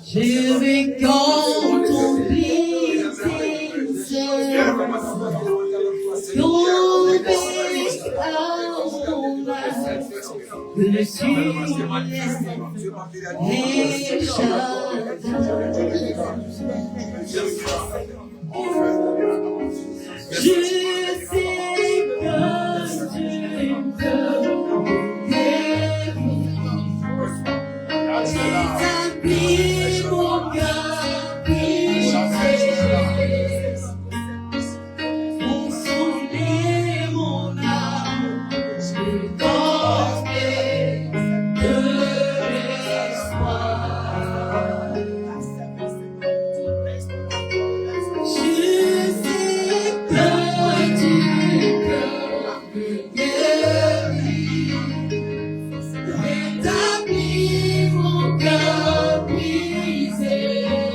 Je vais contempler tes œuvres, tomber à mon âme, le ciel et je sais que tu peux établir mon cœur brisé, consoler mon âme, donner de l'espoir. Je sais que tu peux guérir, établir mon cœur brisé.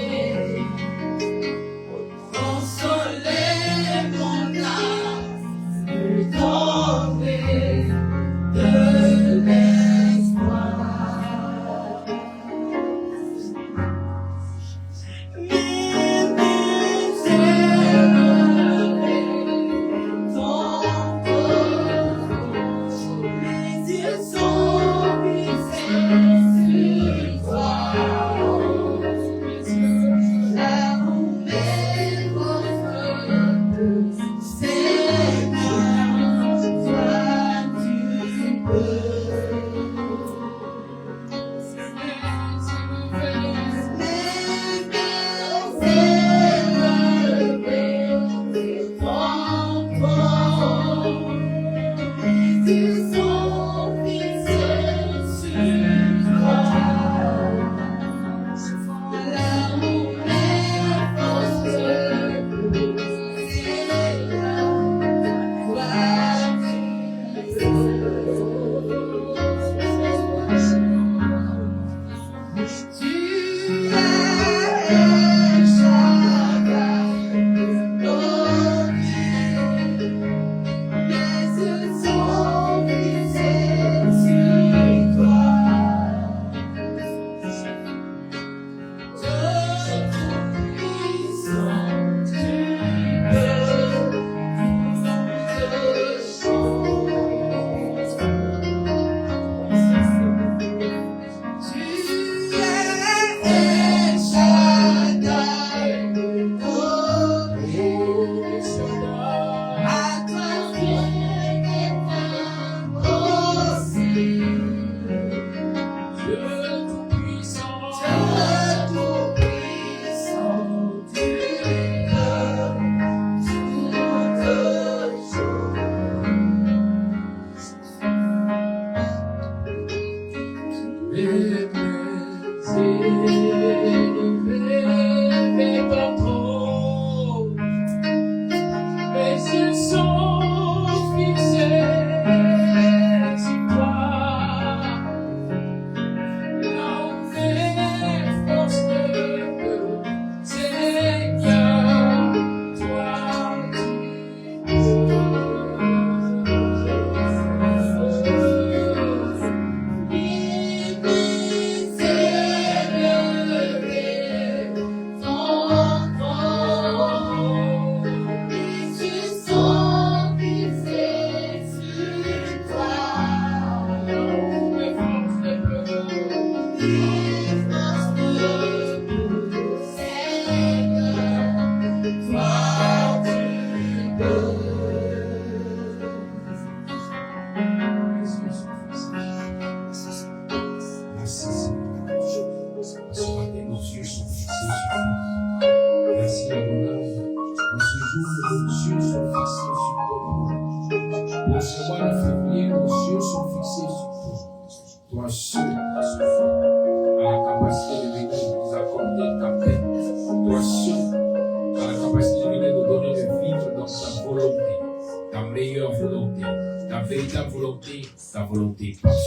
Ta volonté parfaite.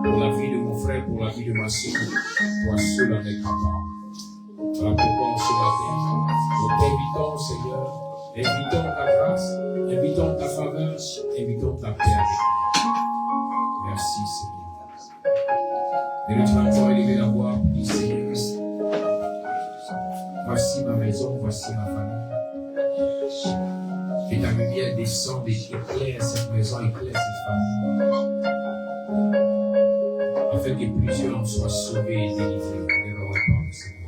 Pour la vie de mon frère, pour la vie de ma soeur, toi seul en es capable. Voilà pourquoi ce matin, nous t'invitons, Seigneur, invitons ta grâce, invitons ta faveur, invitons ta paix avec nous. Merci, Seigneur. Et nous t'avons encore élevé la voix, dit Seigneur, voici ma maison, voici ma famille. Et ta lumière descend et éclaire cette maison, éclaire cette famille. Afin que plusieurs soient sauvés et délivrés. Et le repas de Seigneur.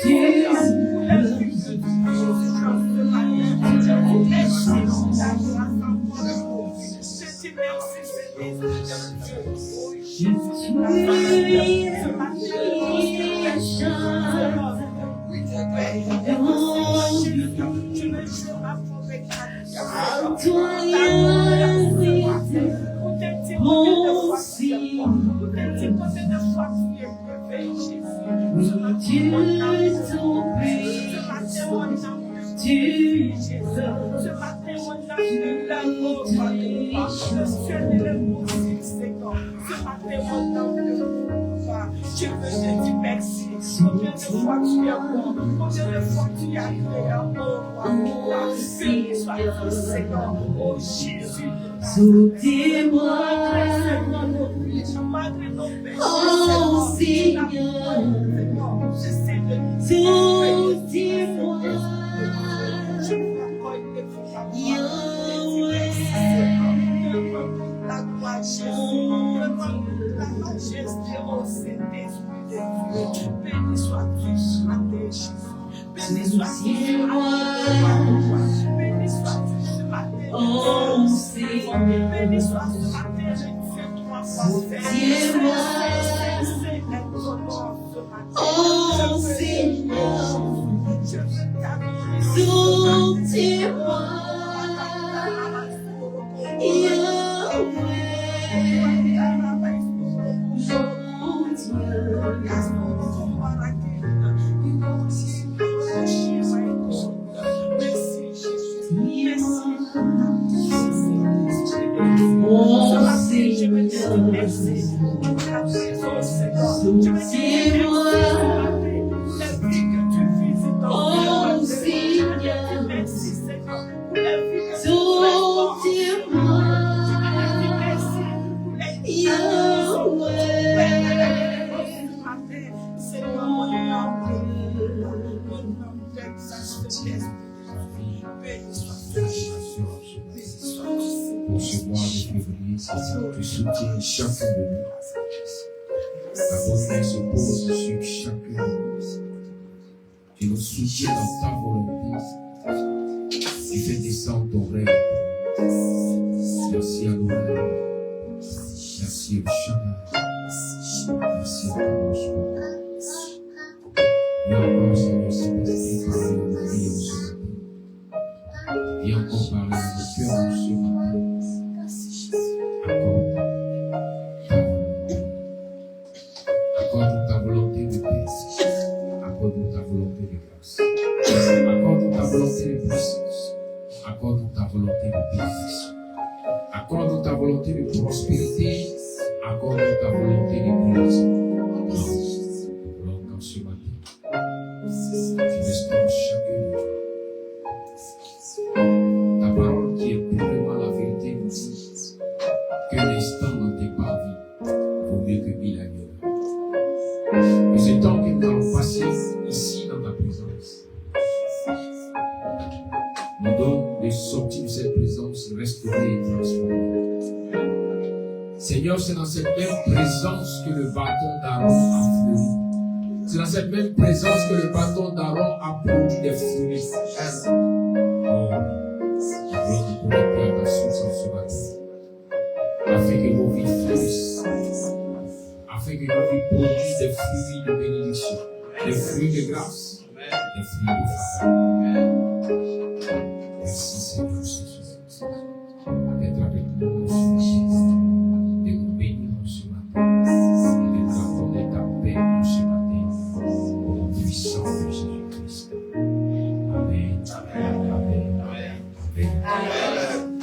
You suis Je veux te dire merci. Combien de fois tu es bon, combien de fois tu as créé un bon roi. Béni soit-tu, Seigneur, oh Jésus. Soutenez-moi, Malgré nos péchés, oh Seigneur, je sais de soutenez-moi, je veux encore une fois Yahweh, la gloire Jésus, la majesté au Saint-Esprit de Dieu. Béni sois-tu ce matin, Jésus. Béni sois-tu ce matin, béni sois-tu ce matin, oh Seigneur, béni sois ce matin, je te fais trois fois. soutenez-moi, oh Seigneur, Je veux t'adorer. soutenez-moi, Yahweh, mon Dieu. Pour ce mois de février, Seigneur, tu soutiens chacun de nous. Ta bonne main se pose sur chacun de nous. Tu nous soutiens dans ta volonté. Tu fais descendre ton règne. Merci à l'honneur. Merci au Shaddai. Merci à Kadosh. Viens encore, Seigneur, Saint-Esprit, parler à nos vies en ce matin. Viens encore parler à nos cœurs en ce matin. Accorde ta volonté de paix. Accorde ta volonté de grâce. Accorde ta volonté de puissance. Accorde ta volonté de bénédiction. Accorde ta volonté de prospérité. Accorde ta volonté de guérison. Donc, en ce matin, tu restaures chacun de nous. Ta parole qui est purement la vérité nous dit qu'un instant dans tes parvis vaut mieux que 1000 années. Que ce temps que nous allons passer ici dans ta présence nous donne de sortir de cette présence restaurée et transformée. Seigneur, c'est dans cette même présence que le bâton d'Aaron a fleuri. C'est dans cette même présence que le bâton d'Aaron a produit des fruits. Oh, je veux pour les pays dans ce matin, afin que nos vies fleurissent, afin que nos vies produisent des fruits de bénédiction, des fruits de grâce, des fruits de faveur. Merci Seigneur Jésus d'être avec nous ce matin, de nous bénir ce matin, et de nous accorder ta paix ce matin, au nom puissant de Jésus-Christ. Amen. Amen. Amen. Amen. Amen.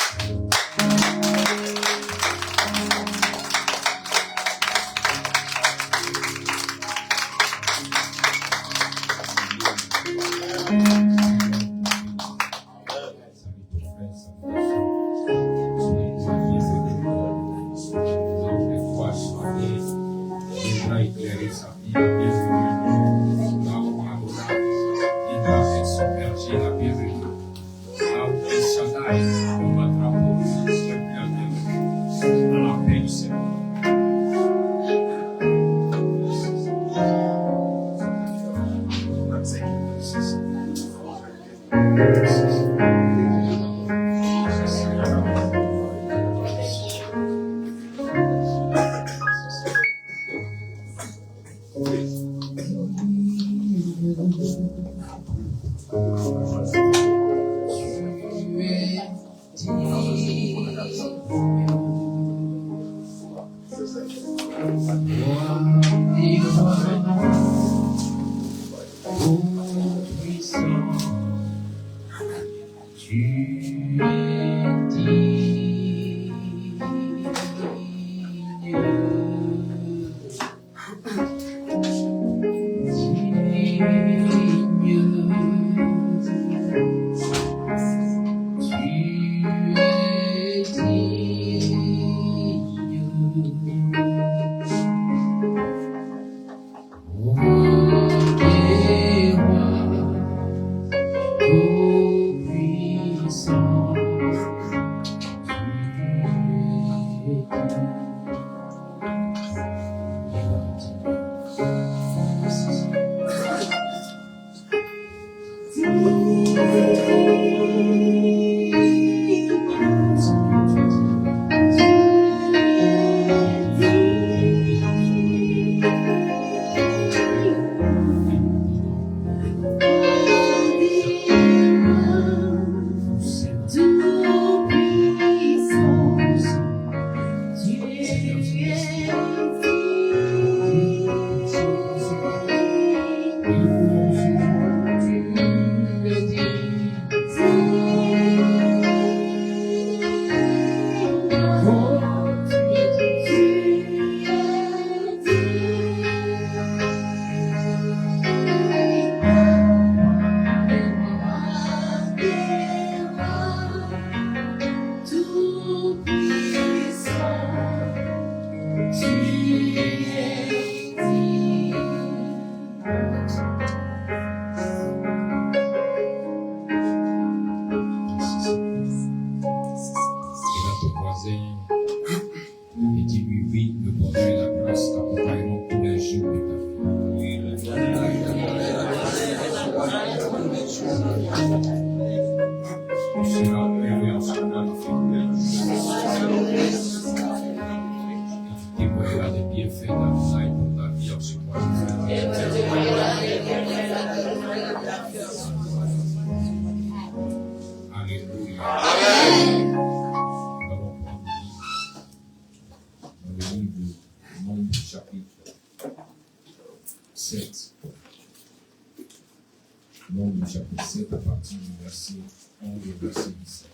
Nombre chapitre 7 à partir du verset 11 au verset 17.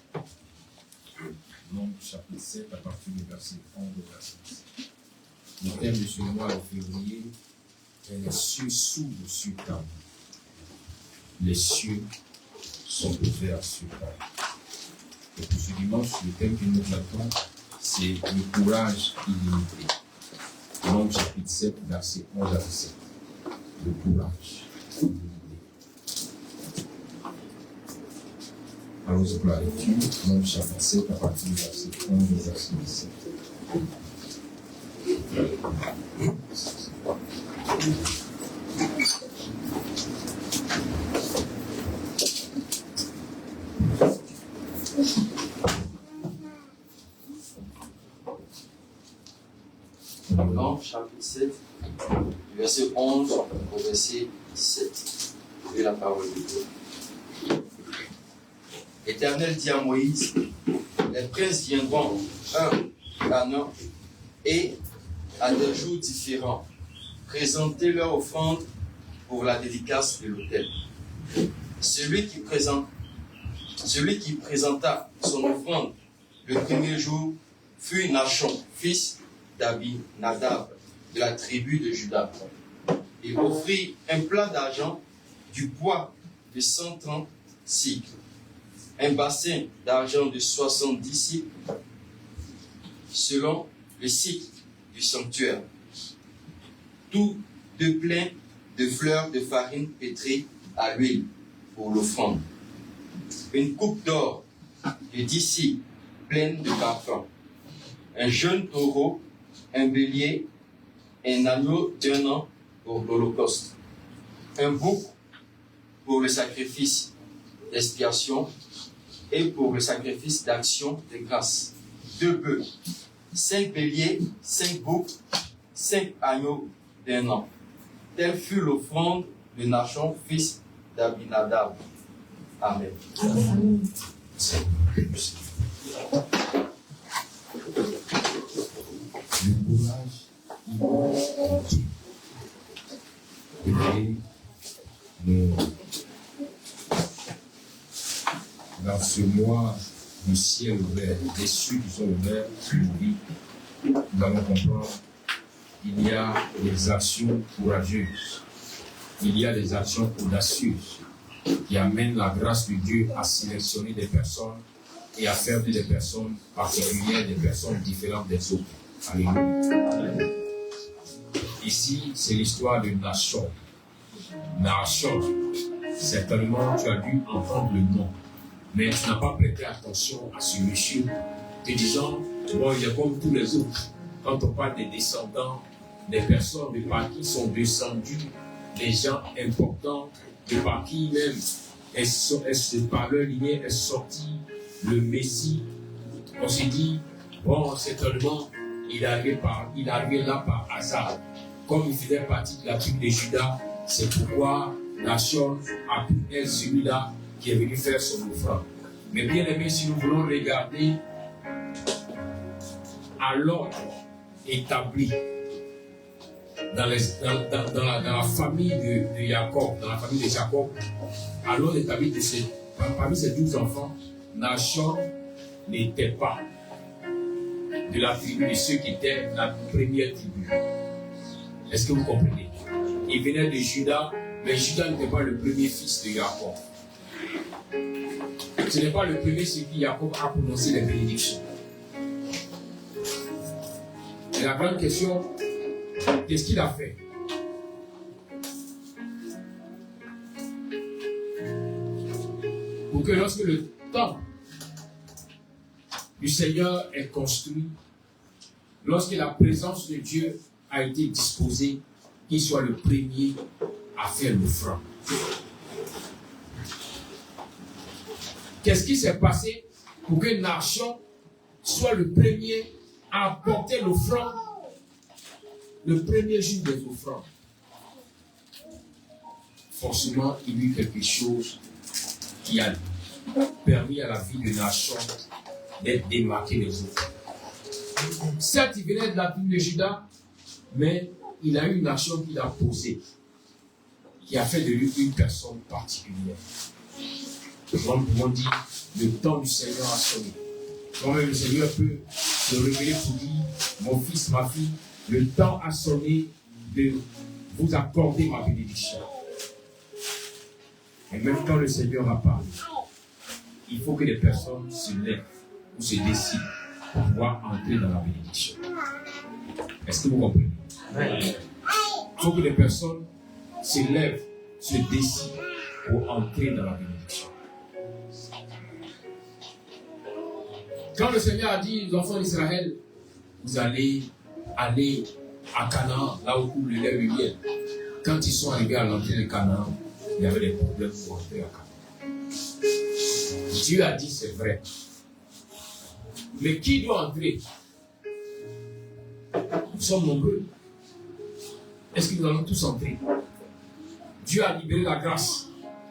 Nombre chapitre 7 à partir du verset 11 au verset 17. Le thème de ce mois de février est les cieux s'ouvrent sur ta vie. Les cieux sont ouverts sur ta vie. Et pour ce dimanche, le thème que nous traitons, c'est le courage illimité. Nombre chapitre 7, verset 11 à 17. Le courage illimité. Allons-y pour la lecture, Nombre chapitre 7 à partir du verset 11 au verset 17. Nombre chapitre 7, du verset 11 au verset 17. Et la parole de Dieu. L'Éternel dit à Moïse, les princes viendront un à un et à des jours différents, présenter leur offrande pour la dédicace de l'autel. Celui qui présenta son offrande le premier jour fut Nachon, fils d'Abinadab, de la tribu de Juda. Il offrit un plat d'argent, du bois de 130 cycles, un bassin d'argent de 70 cycles, selon le cycle du sanctuaire, tout de plein de fleurs de farine pétrie à l'huile pour l'offrande, une coupe d'or de 10 cycles pleine de parfums, un jeune taureau, un bélier, un agneau d'1 an pour l'holocauste, un bouc pour le sacrifice d'expiation et pour le sacrifice d'action de grâce, 2 bœufs, 5 béliers, 5 boucs, 5 agneaux d'1 an. Telle fut l'offrande de Nachon, fils d'Abinadab. Amen. Le courage, il faut Dieu. Dans ce mois du ciel ouvert, des cieux qui sont ouverts sur nos vies, nous allons comprendre qu'il y a des actions courageuses, il y a des actions audacieuses qui amènent la grâce de Dieu à sélectionner des personnes et à faire des personnes particulières, des personnes différentes des autres. Alléluia. Ici, c'est l'histoire de Nashon. Nashon, certainement tu as dû entendre le nom, mais tu n'as pas prêté attention à ce monsieur, te disant, bon, il est comme tous les autres. Quand on parle des descendants, des personnes de par qui sont descendus, des gens importants, de par qui même, par leur lignée est sorti le Messie, on s'est dit, bon, certainement, il arrivait là par hasard. Comme il faisait partie de la tribu de Judas, c'est pourquoi Nashon a pu être celui-là qui est venu faire son offrande. Mais bien aimé, si nous voulons regarder à l'ordre établi dans la famille de Jacob, dans la famille de Jacob, à l'ordre établi parmi ces 12 enfants, Nashon n'était pas de la tribu de ceux qui étaient la première tribu. Est-ce que vous comprenez? Il venait de Judas, mais Judas n'était pas le premier fils de Jacob. Ce n'est pas le premier sur qui Jacob a prononcé les bénédictions. Et la grande question, qu'est-ce qu'il a fait? Pour que lorsque le temple du Seigneur est construit, lorsque la présence de Dieu a été disposée, qu'il soit le premier à faire l'offrande. Qu'est-ce qui s'est passé pour que Nashon soit le premier à apporter l'offrande, le premier jour des offrandes? Forcément, il y a eu quelque chose qui a permis à la vie de Nashon d'être démarqué des autres. Certes, il venait de la tribu de Judas, mais il a eu une action qu'il a posée, qui a fait de lui une personne particulière. Nous pouvons dire, le temps du Seigneur a sonné. Quand même le Seigneur peut se révéler pour lui, mon fils, ma fille, le temps a sonné de vous accorder ma bénédiction. Et même quand le Seigneur a parlé, il faut que les personnes se lèvent ou se décident pour pouvoir entrer dans la bénédiction. Est-ce que vous comprenez? Il faut que les personnes se lèvent, se décident pour entrer dans la bénédiction. Quand le Seigneur a dit aux enfants d'Israël, vous allez aller à Canaan, là où coule le lait et le miel. Quand ils sont arrivés à l'entrée de Canaan, il y avait des problèmes pour entrer à Canaan. Dieu a dit, c'est vrai. Mais qui doit entrer? Nous sommes nombreux. Est-ce que nous allons tous entrer? Dieu a libéré la grâce.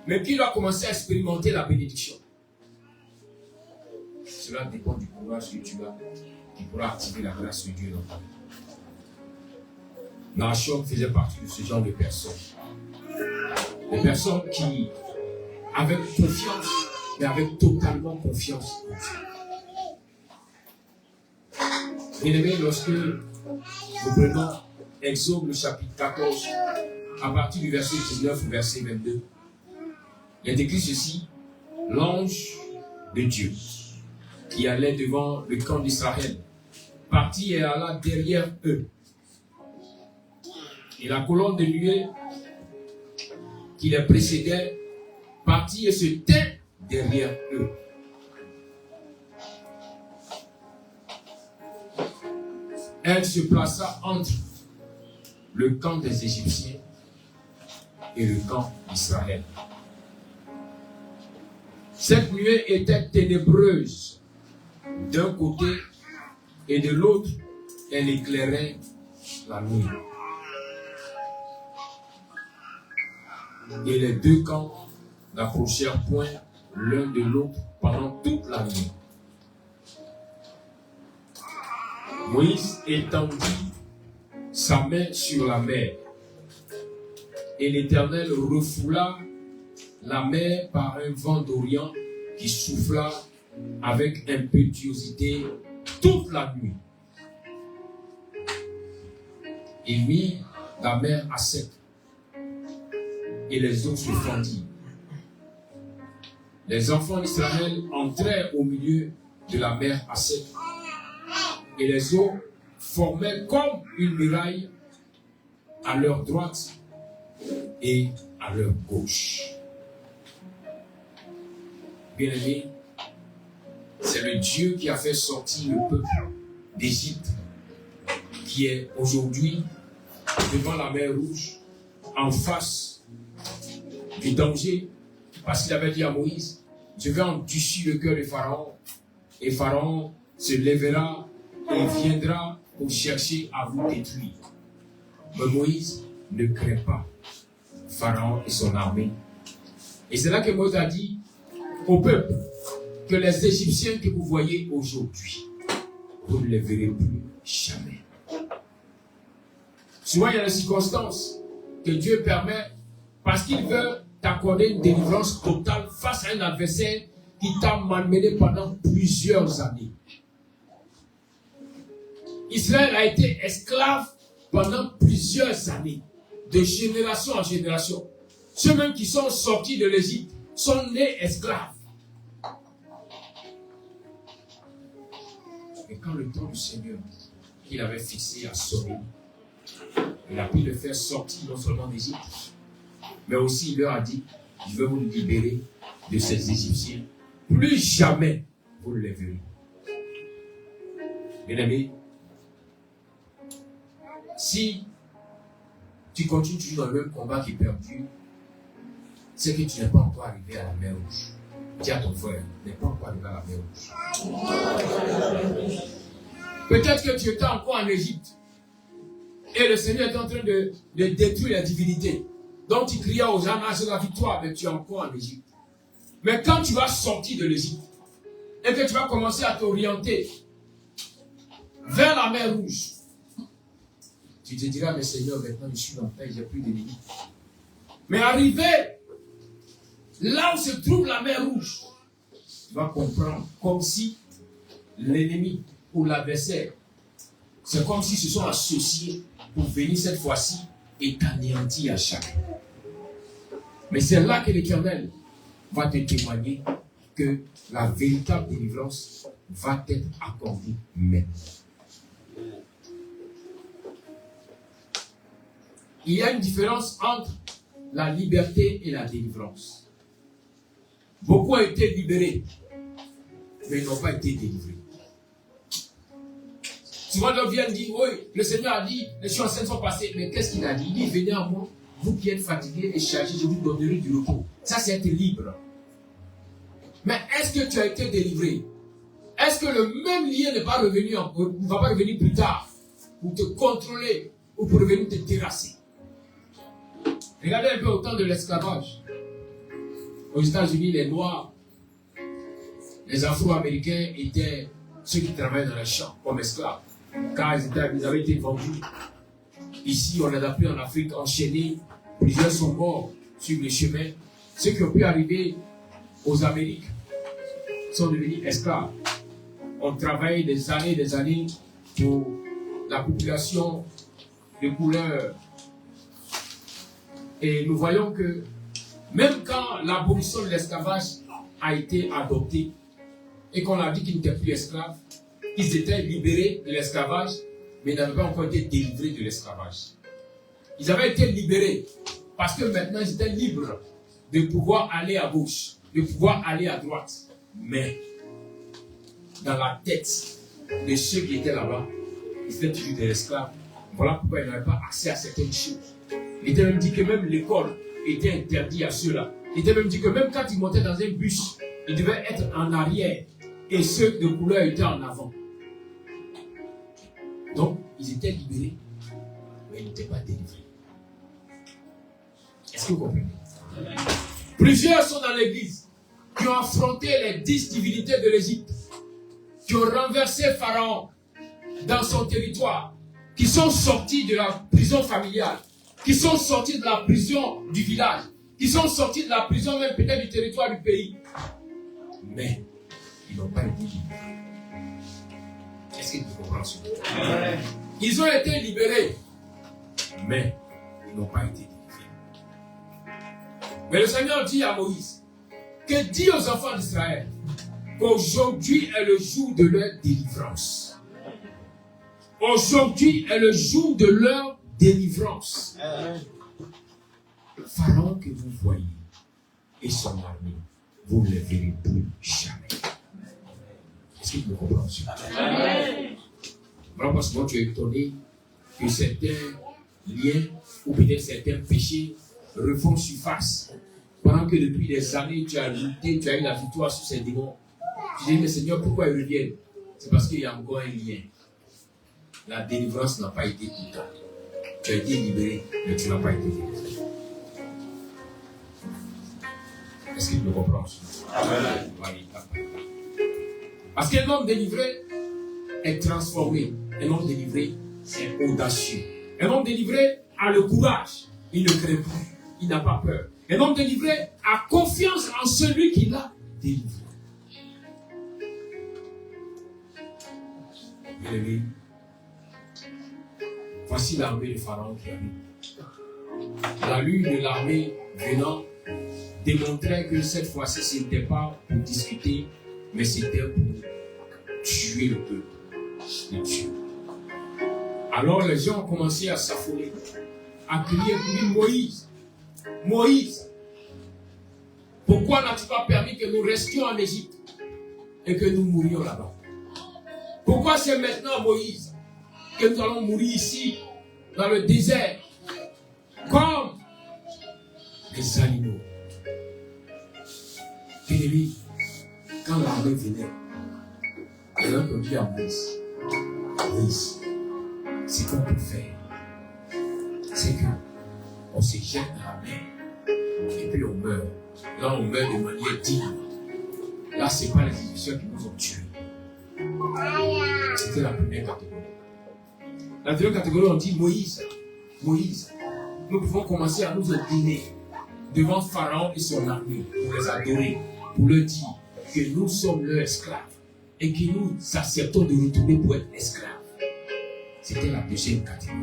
Mais qui doit commencer à expérimenter la bénédiction? Cela dépend du courage que tu as qui pourra activer la grâce de Dieu dans ta vie. Nashon faisait partie de ce genre de personnes. Des personnes qui avaient confiance, mais avaient totalement confiance en Dieu. Bien aimé, lorsque nous prenons Exode le chapitre 14, à partir du verset 19 au verset 22, il est écrit ceci: l'ange de Dieu qui allait devant le camp d'Israël partit et alla derrière eux. Et la colonne de nuée qui les précédait partit et se tint derrière eux. Elle se plaça entre le camp des Égyptiens et le camp d'Israël. Cette nuée était ténébreuse d'un côté et de l'autre, elle éclairait la nuit. Et les deux camps n'approchèrent point l'un de l'autre pendant toute la nuit. Moïse étendit sa main sur la mer, et l'Éternel refoula la mer par un vent d'Orient qui souffla avec impétuosité toute la nuit, et mit la mer à sec, et les eaux se fendirent. Les enfants d'Israël entrèrent au milieu de la mer à sec, et les eaux formaient comme une muraille à leur droite et à leur gauche. Bien-aimés, c'est le Dieu qui a fait sortir le peuple d'Égypte, qui est aujourd'hui devant la mer Rouge, en face du danger, parce qu'il avait dit à Moïse, je vais endurcir le cœur de Pharaon, et Pharaon se lèvera et viendra pour chercher à vous détruire. Mais Moïse ne craint pas Pharaon et son armée. Et c'est là que Moïse a dit au peuple que les Égyptiens que vous voyez aujourd'hui, vous ne les verrez plus jamais. Souvent, il y a des circonstances que Dieu permet parce qu'il veut t'accorder une délivrance totale face à un adversaire qui t'a malmené pendant plusieurs années. Israël a été esclave pendant plusieurs années, de génération en génération. Ceux mêmes qui sont sortis de l'Égypte sont nés esclaves. Et quand le temps du Seigneur qu'il avait fixé a sonné, il a pu le faire sortir non seulement d'Égypte, mais aussi il leur a dit, je vais vous libérer de ces Égyptiens. Plus jamais vous ne les verrez. Bien-aimés, si tu continues toujours dans le même combat qui est perdu, c'est que tu n'es pas encore arrivé à la mer Rouge. Dis à ton frère, tu n'es pas encore arrivé à la mer Rouge. Peut-être que tu étais encore en Égypte et le Seigneur est en train de détruire la divinité. Donc tu criais aux gens, c'est la victoire, mais tu es encore en Égypte. Mais quand tu vas sortir de l'Égypte et que tu vas commencer à t'orienter vers la mer Rouge, tu te diras, mais Seigneur, maintenant je suis dans le paix, j'ai plus de limites. Mais arrivé là où se trouve la mer Rouge, tu vas comprendre comme si l'ennemi ou l'adversaire, c'est comme s'ils se sont associés pour venir cette fois-ci et t'anéantir à chacun. Mais c'est là que l'Éternel va te témoigner que la véritable délivrance va être accordée maintenant. Il y a une différence entre la liberté et la délivrance. Beaucoup ont été libérés, mais ils n'ont pas été délivrés. Souvent, l'homme vient dire, oui, le Seigneur a dit, les choses saintes sont passées. Mais qu'est-ce qu'il a dit? Il dit, venez à moi, vous qui êtes fatigués et chargés, je vous donnerai du repos. Ça, c'est être libre. Mais est-ce que tu as été délivré? Est-ce que le même lien ne va pas revenir plus tard pour te contrôler ou pour revenir te terrasser? Regardez un peu au temps de l'esclavage. Aux États-Unis, les Noirs, les Afro-Américains étaient ceux qui travaillaient dans les champs comme esclaves. Car ils avaient été vendus. Ici, on les a pris en Afrique, enchaînés. Plusieurs sont morts sur les chemins. Ceux qui ont pu arriver aux Amériques sont devenus esclaves. On travaille des années pour la population de couleur. Et nous voyons que même quand l'abolition de l'esclavage a été adoptée et qu'on a dit qu'ils n'étaient plus esclaves, ils étaient libérés de l'esclavage, mais ils n'avaient pas encore été délivrés de l'esclavage. Ils avaient été libérés parce que maintenant ils étaient libres de pouvoir aller à gauche, de pouvoir aller à droite. Mais dans la tête de ceux qui étaient là-bas, ils étaient toujours des esclaves. Voilà pourquoi ils n'avaient pas accès à certaines choses. Il était même dit que même l'école était interdite à ceux-là. Il était même dit que même quand ils montaient dans un bus, ils devaient être en arrière et ceux de couleur étaient en avant. Donc, ils étaient libérés, mais ils n'étaient pas délivrés. Est-ce que vous comprenez? Plusieurs sont dans l'église qui ont affronté les 10 divinités de l'Égypte, qui ont renversé Pharaon dans son territoire, qui sont sortis de la prison familiale, qui sont sortis de la prison du village, qui sont sortis de la prison même peut-être du territoire du pays. Mais ils n'ont pas été libérés. Est-ce que vous comprenez ce que je veux dire? Ils ont été libérés, mais ils n'ont pas été délivrés. Mais le Seigneur dit à Moïse que dit aux enfants d'Israël qu'aujourd'hui est le jour de leur délivrance. Aujourd'hui est le jour de leur délivrance. Pharaon que vous voyez et son armée, vous ne les verrez plus jamais. Est-ce que vous comprenez ça? Voilà parce que tu es étonné que certains liens ou peut-être certains péchés refont surface. Pendant que depuis des années, tu as lutté, tu as eu la victoire sur ces démons. Tu dis, mais Seigneur, pourquoi ils reviennent? C'est parce qu'il y a encore un lien. La délivrance n'a pas été tout le temps. Tu as été libéré, mais tu n'as pas été délivré. Est-ce que tu me comprends? Amen. Parce qu'un homme délivré est transformé. Un homme délivré est audacieux. Un homme délivré a le courage. Il ne craint plus. Il n'a pas peur. Un homme délivré a confiance en celui qui l'a délivré. Bien-aimé, voici l'armée de Pharaon qui arrive. La lune de l'armée venant démontrait que cette fois-ci, ce n'était pas pour discuter, mais c'était pour tuer le peuple de Dieu. Alors les gens ont commencé à s'affoler, à crier pour lui, Moïse, Moïse, pourquoi n'as-tu pas permis que nous restions en Égypte et que nous mourions là-bas? Pourquoi c'est maintenant, Moïse, que nous allons mourir ici, dans le désert, comme les animaux? Bien-aimé, quand l'armée venait, les gens ont dit à Moïse, Moïse, ce qu'on peut faire, c'est qu'on se jette dans la mer et puis on meurt. Là, on meurt de manière digne. Là, ce n'est pas les Égyptiens qui nous ont tués. C'était la première catégorie. La deuxième catégorie, on dit Moïse, Moïse, nous pouvons commencer à nous incliner devant Pharaon et son armée pour les adorer, pour leur dire que nous sommes leurs esclaves et que nous acceptons de retourner pour être esclaves. C'était la deuxième catégorie.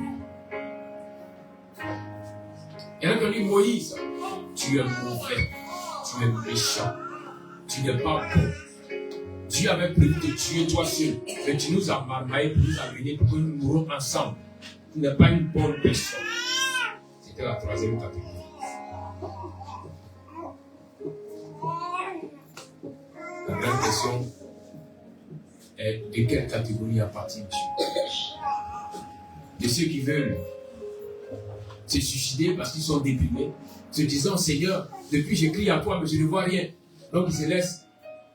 Et là, on dit Moïse, tu es mauvais, tu es méchant, tu n'es pas bon. Dieu avait prévu de tuer toi seul, mais tu nous as marmaillé pour nous amener pour que nous mourons ensemble. Tu n'es pas une bonne personne. C'était la troisième catégorie. La grande question est de quelle catégorie appartient Dieu? De ceux qui veulent se suicider parce qu'ils sont déprimés, se disant Seigneur, depuis je crie à toi mais je ne vois rien. Donc ils se laissent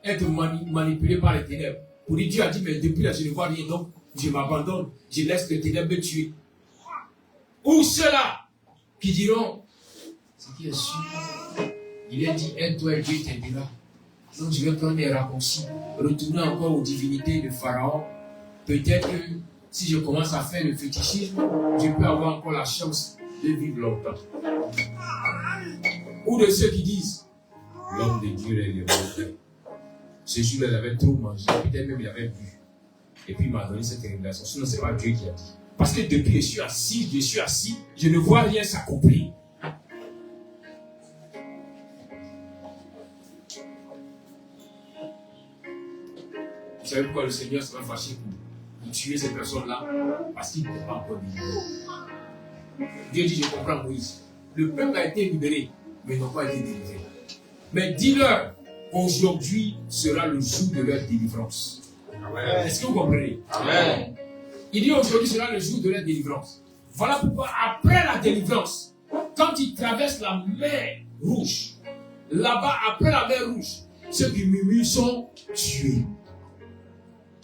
être manipulés par les ténèbres. Pour dire Dieu a dit mais depuis là je ne vois rien, donc je m'abandonne, je laisse les ténèbres me tuer. Ou ceux-là qui diront ce qui est sûr, il est dit aide-toi et Dieu t'aidera. Donc je vais prendre des raccourcis, retourner encore aux divinités de Pharaon. Peut-être que si je commence à faire le fétichisme, je peux avoir encore la chance de vivre longtemps. Ou de ceux qui disent l'homme de Dieu est le mauvais. Ce jour-là, il avait trop mangé, peut-être même il avait bu. Et puis il m'a donné cette révélation. Sinon, ce n'est pas Dieu qui a dit. Parce que depuis que je suis assis, je ne vois rien s'accomplir. Vous savez pourquoi le Seigneur sera fâché pour tuer ces personnes-là? Parce qu'il ne peut pas encore libérer. Dieu dit, je comprends Moïse. Le peuple a été libéré, mais ils n'ont pas été délivrés. Mais dis-leur, aujourd'hui sera le jour de leur délivrance. Amen. Est-ce que vous comprenez? Amen. Il dit aujourd'hui sera le jour de leur délivrance. Voilà pourquoi après la délivrance, quand ils traversent la mer Rouge, là-bas après la mer Rouge, ceux qui murmurent sont tués.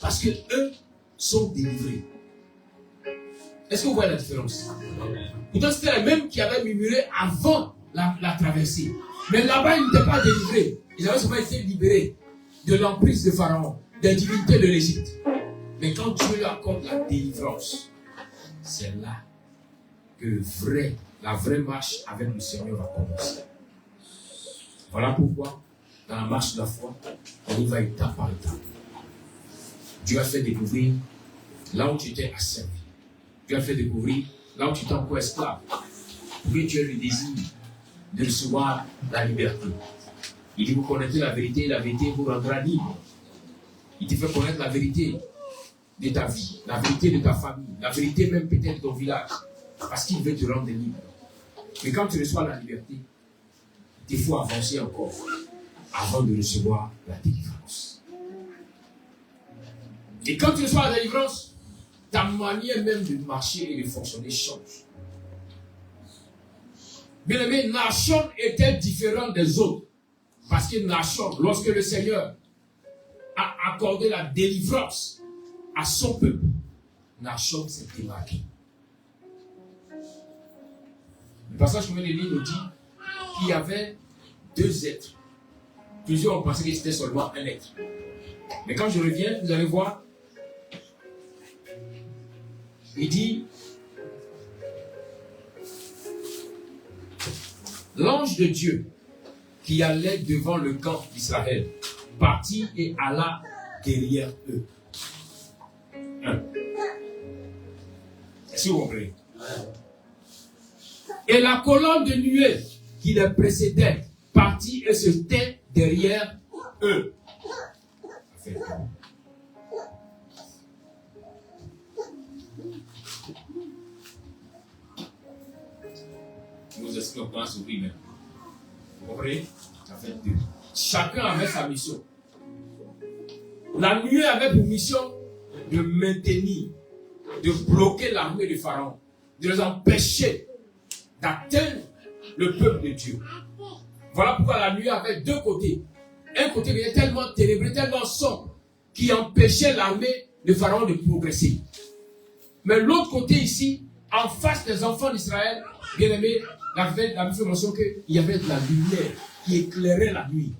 Parce que eux sont délivrés. Est-ce que vous voyez la différence? Pourtant, c'était les mêmes qui avaient murmuré avant la traversée. Mais là-bas, ils n'étaient pas délivrés. Ils avaient seulement été libérés de l'emprise de Pharaon, des divinités de l'Égypte. Mais quand Dieu leur accorde la délivrance, c'est là que la vraie marche avec le Seigneur va commencer. Voilà pourquoi, dans la marche de la foi, on y va étape par étape. Dieu a fait découvrir là où tu étais asservi. Dieu a fait découvrir là où tu étais encore esclave. Pour que tu aies le désir de recevoir la liberté. Il dit, vous connaissez la vérité vous rendra libre. Il te fait connaître la vérité de ta vie, la vérité de ta famille, la vérité même peut-être de ton village. Parce qu'il veut te rendre libre. Mais quand tu reçois la liberté, il faut avancer encore avant de recevoir la délivrance. Et quand tu reçois la délivrance, ta manière même de marcher et de fonctionner change. Bien aimé, Nashon était différent des autres. Parce que Nashon, lorsque le Seigneur a accordé la délivrance à son peuple, Nashon s'est démarqué. Le passage que je viens de lire nous dit qu'il y avait deux êtres. Plusieurs ont pensé que c'était seulement un être. Mais quand je reviens, vous allez voir, il dit, l'ange de Dieu qui allait devant le camp d'Israël partit et alla derrière eux. Est-ce que vous comprenez? Et la colonne de nuée qui les précédait partit et se tait derrière eux. Nous espérons qu'on a souri même. Vous comprenez? Ça fait deux. Chacun avait sa mission. La nuée avait pour mission de maintenir, de bloquer l'armée de Pharaon, de les empêcher d'atteindre le peuple de Dieu. Voilà pourquoi la nuée avait deux côtés. Un côté qui était tellement ténébreux, tellement sombre, qui empêchait l'armée de Pharaon de progresser. Mais l'autre côté ici, en face des enfants d'Israël, bien aimés, la Bible fait mention qu'il y avait de la lumière qui éclairait la nuit.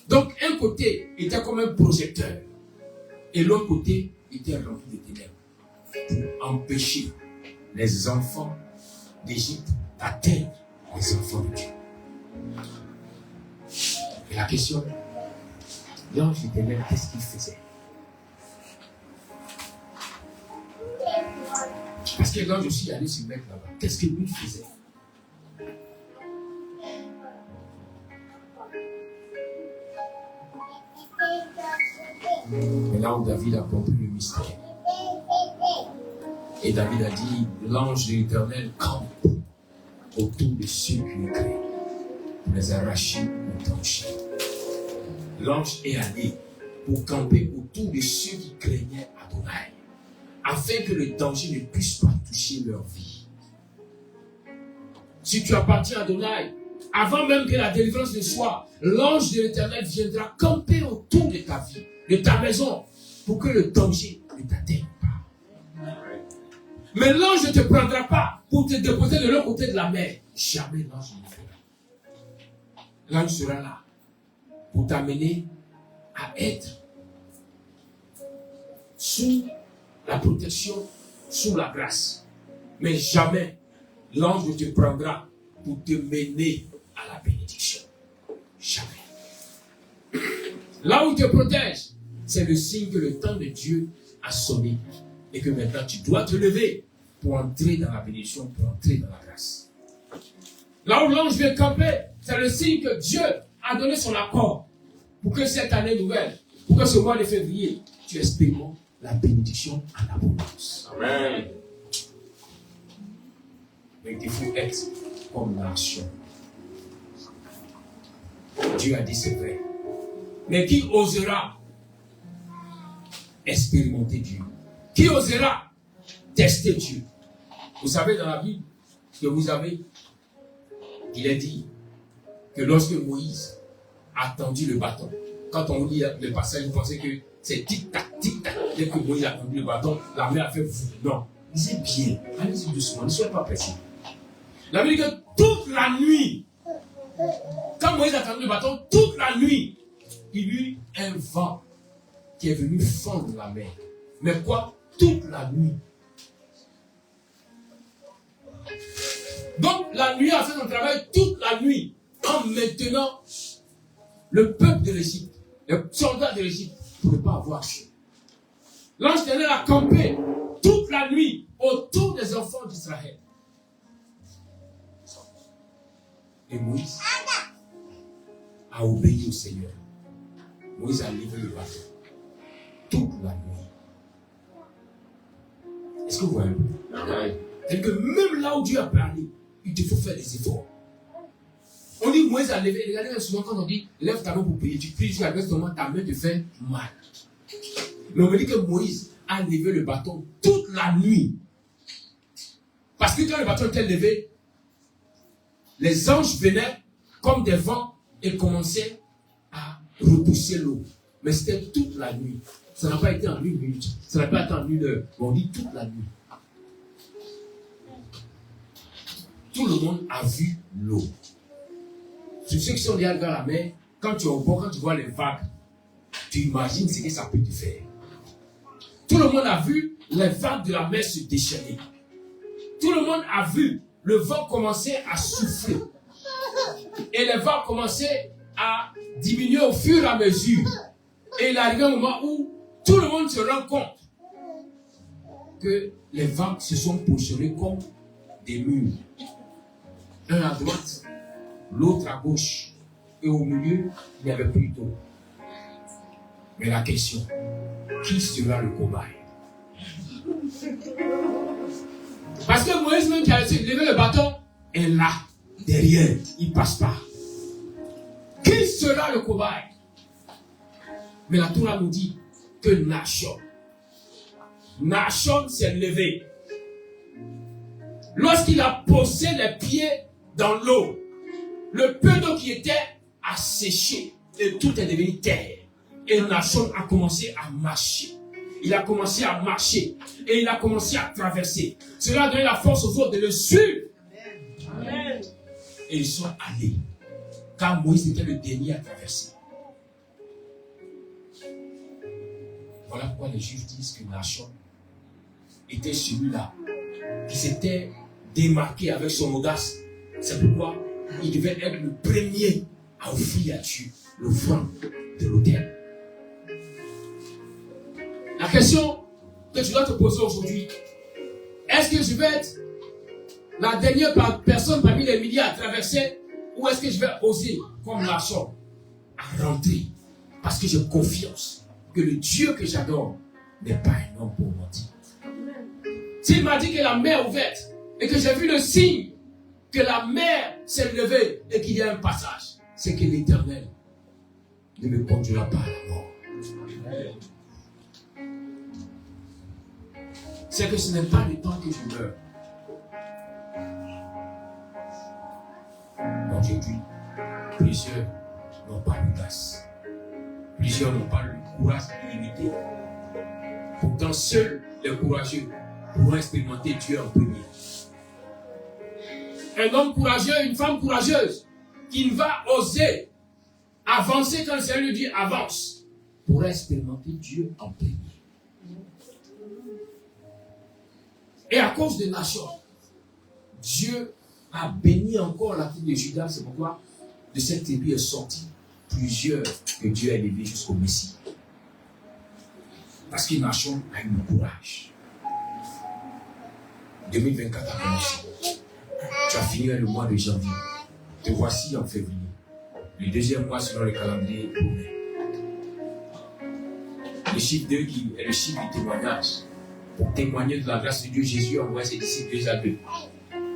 Donc un côté était comme un projecteur et l'autre côté était rempli de ténèbres pour empêcher les enfants d'Égypte d'atteindre les enfants de Dieu. Et la question, l'ange éternel, qu'est-ce qu'il faisait? Parce que l'ange aussi allait se mettre là-bas. Qu'est-ce que lui faisait? Et là où David a compris le mystère. Et David a dit, l'ange de l'Éternel campe autour de ceux qui le craignent, pour les arracher au danger. L'ange est allé pour camper autour de ceux qui craignaient Adonai, afin que le danger ne puisse pas toucher leur vie. Si tu appartiens à Adonai, avant même que la délivrance ne soit, l'ange de l'Éternel viendra camper autour de ta vie, de ta maison, pour que le danger ne t'atteigne pas. Mais l'ange ne te prendra pas pour te déposer de l'autre côté de la mer. Jamais l'ange ne le fera. L'ange sera là pour t'amener à être sous la protection, sous la grâce. Mais jamais l'ange ne te prendra pour te mener à la bénédiction. Jamais. Là où il te protège, c'est le signe que le temps de Dieu a sonné et que maintenant tu dois te lever pour entrer dans la bénédiction, pour entrer dans la grâce. Là où l'ange vient camper, c'est le signe que Dieu a donné son accord pour que cette année nouvelle, pour que ce mois de février, tu expérimentes la bénédiction en abondance. Amen. Mais il faut être comme nation. Dieu a dit c'est vrai. Mais qui osera expérimenter Dieu? Qui osera tester Dieu? Vous savez dans la Bible que vous avez, il est dit que lorsque Moïse a tendu le bâton, quand on lit le passage, vous pensez que c'est tic-tac. Dès que Moïse a tendu le bâton, la mer a fait vous. Non, lisez bien, allez-y doucement, ne soyez pas pressés. La Bible dit que toute la nuit, quand Quand Moïse a tendu le bâton, toute la nuit, il y eut un vent qui est venu fendre la mer. Mais quoi? Toute la nuit. Donc la nuit a fait son travail toute la nuit en maintenant le peuple de l'Égypte, les soldats de l'Égypte ne pouvaient pas avoir chaud. L'ange d'Éternel a campé toute la nuit autour des enfants d'Israël. Et Moïse a obéi au Seigneur. Moïse a levé le bateau toute la nuit. Est-ce que vous voyez? C'est que même là où Dieu a parlé, il te faut faire des efforts. On dit Moïse a levé. Regardez souvent quand on dit lève ta main pour prier, tu pries jusqu'à ce moment ta main te fait mal. Mais on me dit que Moïse a levé le bâton toute la nuit. Parce que quand le bâton était levé, les anges venaient comme des vents et commençaient à repousser l'eau. Mais c'était toute la nuit. Ça n'a pas été en 1 minute. Ça n'a pas été en 1 heure. Mais on dit toute la nuit. Tout le monde a vu l'eau. Sur ceux qui sont déjà dans la mer, quand tu es au bord, quand tu vois les vagues, tu imagines ce que ça peut te faire. Tout le monde a vu les vagues de la mer se déchaîner. Tout le monde a vu le vent commencer à souffler. Et les vagues commençaient à diminuer au fur et à mesure. Et il arrive un moment où tout le monde se rend compte que les vagues se sont positionnées comme des murs. Un à droite, l'autre à gauche. Et au milieu, il n'y avait plus d'eau. Mais la question, qui sera le cobaye? Parce que Moïse même qui a levé le bâton est là, derrière, il ne passe pas. Qui sera le cobaye? Mais la Torah nous dit que Nahshon s'est levé. Lorsqu'il a posé les pieds dans l'eau, le peu d'eau qui était a séché et tout est devenu terre. Et Nahshon a commencé à marcher. Il a commencé à marcher et il a commencé à traverser. Cela a donné la force aux autres de le suivre. Amen. Et ils sont allés. Car Moïse était le dernier à traverser. Voilà pourquoi les Juifs disent que Nahshon était celui-là qui s'était démarqué avec son audace. C'est pourquoi il devait être le premier à offrir à Dieu l'offrande de l'autel. La question que tu dois te poser aujourd'hui, est-ce que je vais être la dernière personne parmi les milliers à traverser, ou est-ce que je vais oser, comme Nahshon, à rentrer parce que j'ai confiance que le Dieu que j'adore n'est pas un homme pour mentir. S'il m'a dit que la mer est ouverte et que j'ai vu le signe que la mer s'est levée et qu'il y a un passage, c'est que l'Éternel ne me conduira pas à la mort. C'est que ce n'est pas le temps que je meurs. Aujourd'hui, plusieurs n'ont pas l'audace. Plusieurs n'ont pas le courage illimité. Pourtant, seuls les courageux pourront expérimenter Dieu en premier. Un homme courageux, une femme courageuse, qui va oser avancer quand le Seigneur lui dit avance, pourra expérimenter Dieu en premier. Et à cause de Nahshon, Dieu a béni encore la tribu de Juda. C'est pourquoi de cette tribu est sorti plusieurs que Dieu a élevés jusqu'au Messie. Parce que Nahshon a eu le courage. 2024 a commencé. Tu as fini le mois de janvier. Te voici en février. Le deuxième mois selon le calendrier romain. Le chiffre 2 qui est le chiffre du témoignage. Pour témoigner de la grâce de Dieu, Jésus a envoyé ses disciples 2 à 2.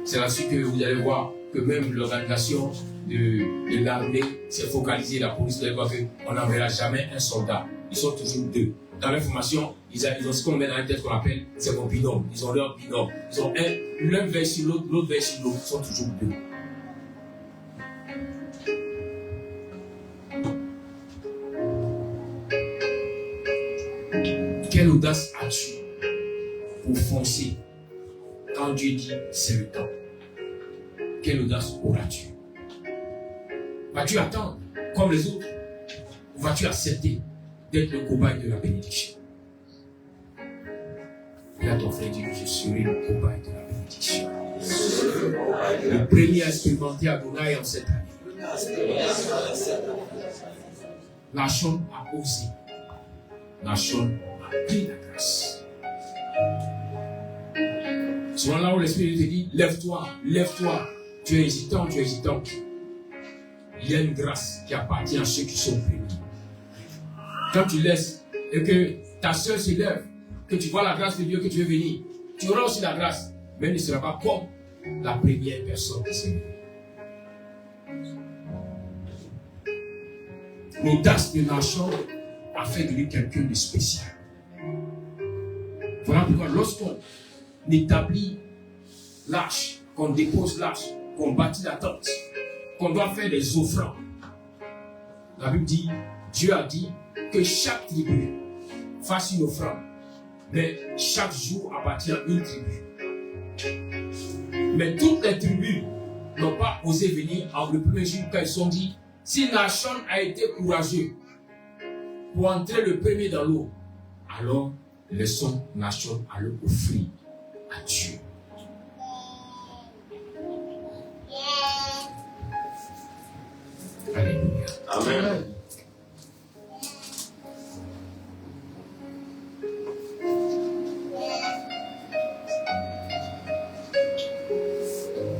C'est là-dessus que vous allez voir que même l'organisation de l'armée s'est focalisée. La police, vous allez voir qu'on n'enverra jamais un soldat. Ils sont toujours 2. Dans l'information, ils ont ce qu'on met dans la tête qu'on appelle, c'est mon binôme. Ils ont leur binôme. Ils ont l'un veille sur l'autre, l'autre veille sur l'autre. Ils sont toujours 2. Quelle audace as-tu pour foncer quand Dieu dit c'est le temps? Quelle audace auras-tu? Vas-tu attendre comme les autres? Ou vas-tu accepter d'être le cobaye de la bénédiction? Et là, ton frère dit que je serai le cobaye de la bénédiction. Le premier à expérimenter Adonai en cette année. Nachon a osé. Nachon a pris la grâce. Souvent là où l'Esprit te dit, lève-toi, lève-toi. Tu es hésitant, tu es hésitant. Il y a une grâce qui appartient à ceux qui sont prévenus. Quand tu laisses et que ta soeur se lève, que tu vois la grâce de Dieu, que tu veux venir, tu auras aussi la grâce, mais elle ne sera pas comme la première personne qui s'est levée. L'audace de Nachon a fait de lui quelqu'un de spécial. Voilà pourquoi lorsqu'on établit l'arche, qu'on dépose l'arche, qu'on bâtit la tente, qu'on doit faire des offrandes, la Bible dit, Dieu a dit que chaque tribu fasse une offrande, mais chaque jour appartient à une tribu. Mais toutes les tribus n'ont pas osé venir en le premier jour quand ils se sont dit, si Nachon a été courageux pour entrer le premier dans l'eau, alors laissons Nachon à le offrir à Dieu. Alléluia. Amen.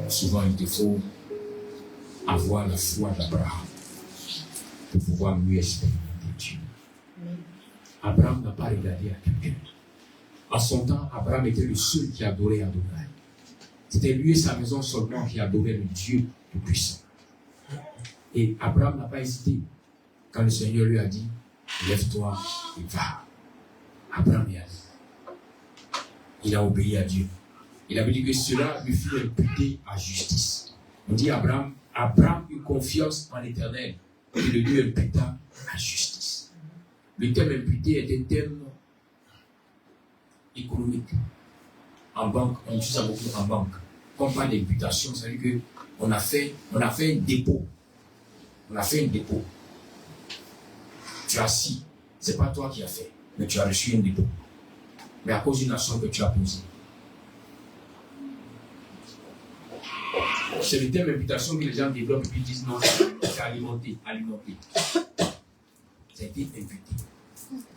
Souvent, il te faut avoir la foi d'Abraham pour pouvoir mieux expérimenter Dieu. Abraham n'a pas regardé à quelqu'un. À son temps, Abraham était le seul qui adorait Adonai. C'était lui et sa maison seulement qui adoraient le Dieu Tout-Puissant. Et Abraham n'a pas hésité quand le Seigneur lui a dit, lève-toi et va. Abraham y a dit. Il a obéi à Dieu. Il avait dit que cela lui fut imputé à justice. On dit Abraham eut confiance en l'Éternel et le lui imputa à justice. Le terme imputé est un terme économique. En banque, on utilise ça beaucoup en banque. Comme pas d'imputation, ça veut dire qu'on a fait un dépôt. On a fait un dépôt. Tu as assis. Ce n'est pas toi qui as fait, mais tu as reçu un dépôt. Mais à cause d'une action que tu as posée. C'est le terme imputation que les gens développent et puis disent non, c'est alimenter. Ça a été imputé.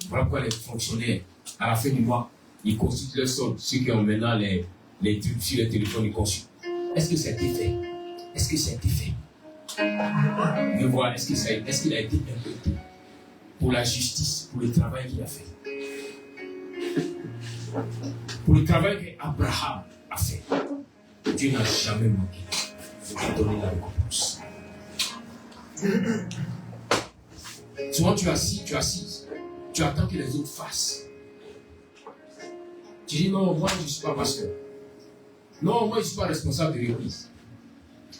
Voilà pourquoi les fonctionnaires, à la fin du mois, ils consultent leur solde. Ceux qui ont maintenant les trucs sur le téléphone, ils consultent. Est-ce que ça a été fait? Est-ce que ça a été fait? Mais voilà, est-ce qu'il a été imputé pour la justice, pour le travail qu'il a fait? Pour le travail qu'Abraham a fait. Dieu n'a jamais manqué de te donner la récompense. Souvent tu es assis, tu attends que les autres fassent. Tu dis non, moi je ne suis pas pasteur. Non, moi je ne suis pas responsable de l'église.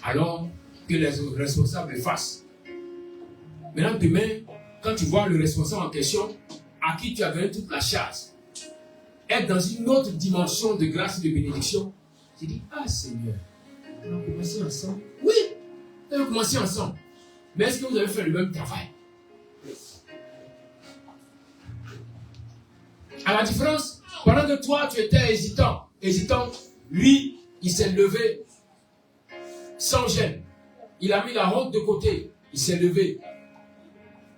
Alors que les responsables fassent. Maintenant demain, quand tu vois le responsable en question, à qui tu as donné toute la charge, être dans une autre dimension de grâce et de bénédiction, tu dis, ah Seigneur, on a commencé ensemble. Oui, on a commencé ensemble. Mais est-ce que vous avez fait le même travail? À la différence, pendant que toi tu étais hésitant, lui, il s'est levé sans gêne. Il a mis la honte de côté. Il s'est levé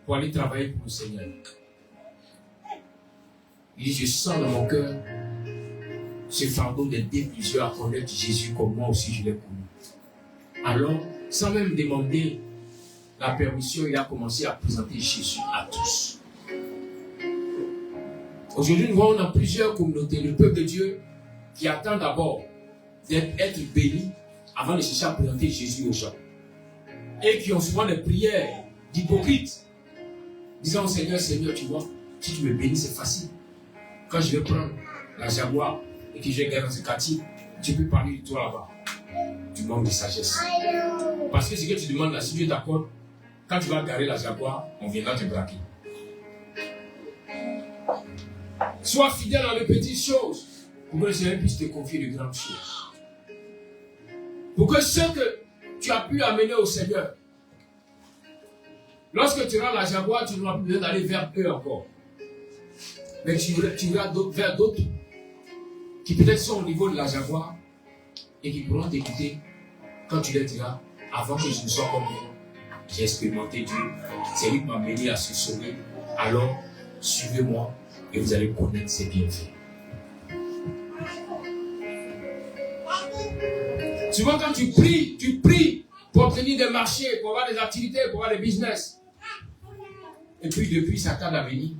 pour aller travailler pour le Seigneur. Il dit, je sens dans mon cœur ce fardeau d'aider plusieurs à connaître Jésus comme moi aussi je l'ai connu. Alors, sans même demander la permission, il a commencé à présenter Jésus à tous. Aujourd'hui, nous voyons dans plusieurs communautés le peuple de Dieu qui attend d'abord d'être béni avant de chercher à présenter Jésus aux gens. Et qui ont souvent des prières d'hypocrites, disant au Seigneur, Seigneur, tu vois, si tu me bénis, c'est facile. Quand je vais prendre la Jaguar et que je vais gagner dans ce quartier, tu peux parler de toi là-bas. Tu manques de sagesse. Parce que ce que tu demandes là, si tu es d'accord, quand tu vas garer la Jaguar, on viendra te braquer. Sois fidèle dans les petites choses pour que le Seigneur puisse te confier de grandes choses. Pour que ce que tu as pu amener au Seigneur, Lorsque tu auras la Jaguar, tu n'auras plus besoin d'aller vers eux encore. Mais tu iras vers d'autres qui peut-être sont au niveau de la Jaguar et qui pourront t'écouter quand tu leur diras, avant que je ne sois comme vous, j'ai expérimenté Dieu, c'est lui qui m'a mené à se sauver, alors suivez-moi et vous allez connaître ses bienfaits. Souvent quand tu pries pour obtenir des marchés, pour avoir des activités, pour avoir des business. Et puis depuis, Satan a venir.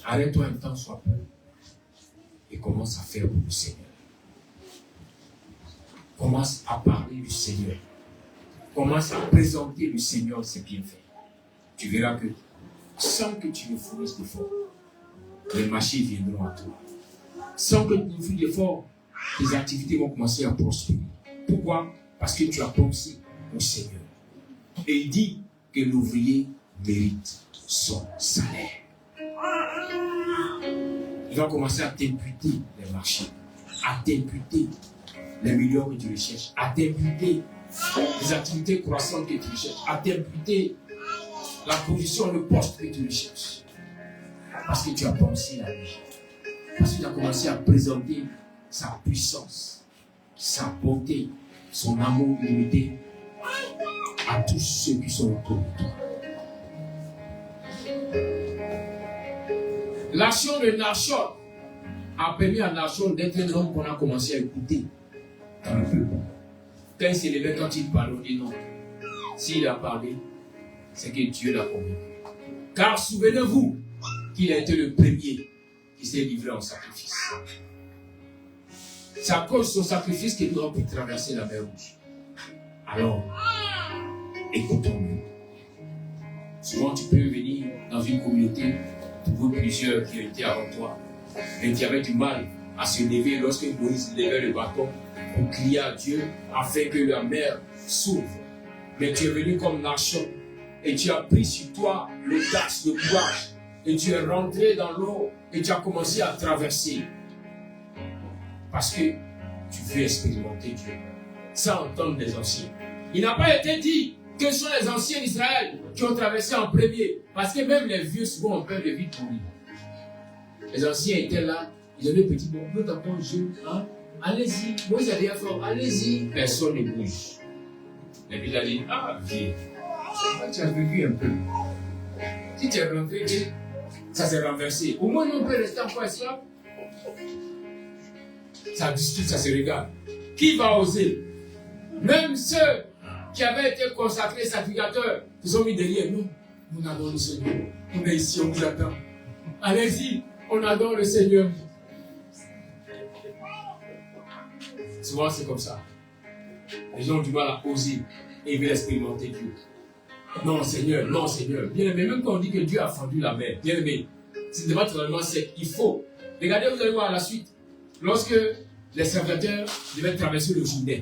Arrête-toi un temps, sois peu. Et commence à faire pour le Seigneur. Commence à parler du Seigneur. Commence à présenter le Seigneur ses bienfaits. Tu verras que sans que tu ne fournisses d'efforts, les marchés viendront à toi. Sans que tu ne fournisses d'efforts, tes activités vont commencer à prospérer. Pourquoi? Parce que tu as pensé au Seigneur. Et il dit que l'ouvrier mérite son salaire. Il va commencer à t'imputer les marchés, à t'imputer les millions que tu recherches, à t'imputer les activités croissantes que tu recherches, à t'imputer la position, le poste que tu recherches. Parce que tu as pensé à lui. Parce que tu as commencé à présenter sa puissance, sa bonté, son amour illimité à tous ceux qui sont autour de toi. L'action de Nachshon a permis à Nachshon d'être un homme qu'on a commencé à écouter dans le peuple. Quand il s'est levé, quand il parlait, on dit non. S'il a parlé, c'est que Dieu l'a convaincu. Car souvenez-vous qu'il a été le premier qui s'est livré en sacrifice. C'est à cause de son sacrifice qu'il nous a pu traverser la mer Rouge. Alors, écoutons-le. Souvent, tu peux venir dans une communauté, tu vois plusieurs qui étaient avant toi, et qui avaient du mal à se lever lorsque Moïse levait le bâton pour crier à Dieu afin que la mer s'ouvre. Mais tu es venu comme Nachshon et tu as pris sur toi l'audace, le courage, et tu es rentré dans l'eau et tu as commencé à traverser. Parce que tu veux expérimenter Dieu, sans entendre les anciens. Il n'a pas été dit que ce sont les anciens d'Israël qui ont traversé en premier, parce que même les vieux souvent ont peur de vite mourir. Les anciens étaient là, ils avaient petit bon, nous t'appelons Dieu, hein? Allez-y, moi j'ai rien fait, allez-y. Personne ne bouge. Et puis il a dit, ah vieux, tu as vécu un peu. Si tu es rentré, ça s'est renversé. Au moins on peut rester encore esclave. Ça discute, ça se regarde. Qui va oser? Même ceux qui avaient été consacrés sacrificateurs, ils sont mis derrière nous. Nous adorons le Seigneur. On est ici, on vous attend. Allez-y, on adore le Seigneur. Souvent c'est comme ça. Les gens ont du mal à oser et veulent expérimenter Dieu. Non Seigneur, non Seigneur. Bien aimé, même quand on dit que Dieu a fendu la mer, bien aimé, c'est devant totalement sec. Il faut. Regardez, vous allez voir à la suite. Lorsque les serviteurs devaient traverser le Jourdain,